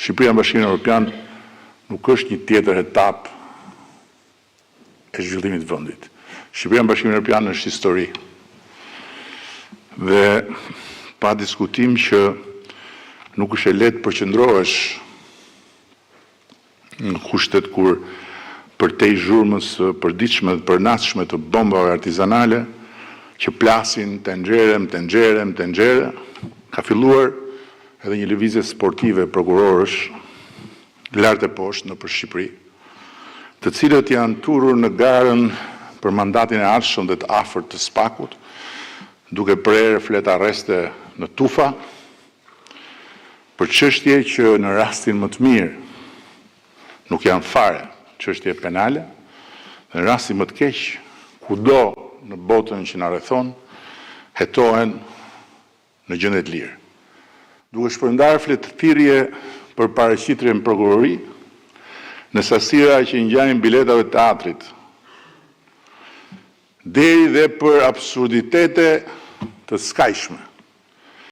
Shqipëria në Bashkimin Evropian nuk është një tjetër etapë e zhvillimit të vendit. Shqipëria në Bashkimin Evropian është histori. Dhe pa diskutim që nuk është e lehtë përqendrohesh në kushtet kur përtej zhurmës përditshme dhe përnaçshme të bombave artizanale që plasin të nxerë, ka filluar edhe një lëvizje sportive prokurorësh lart e poshtë nëpër Shqipëri, të cilët janë turur në garën për mandatin e ardhshëm dhe të afërt të SPAK-ut, duke prerë flet arreste në tufa për çështje që në rastin më të mirë nuk janë fare çështje penale, dhe në rastin më të keq, kudo në botën që na rrethon, hetohen në gjendje të lirë. Duke shpërndarë fletëthirrje për paraqitjen në prokurori, në sasira që ngjajnë biletave të teatrit, deri dhe për absurditete të skajshme.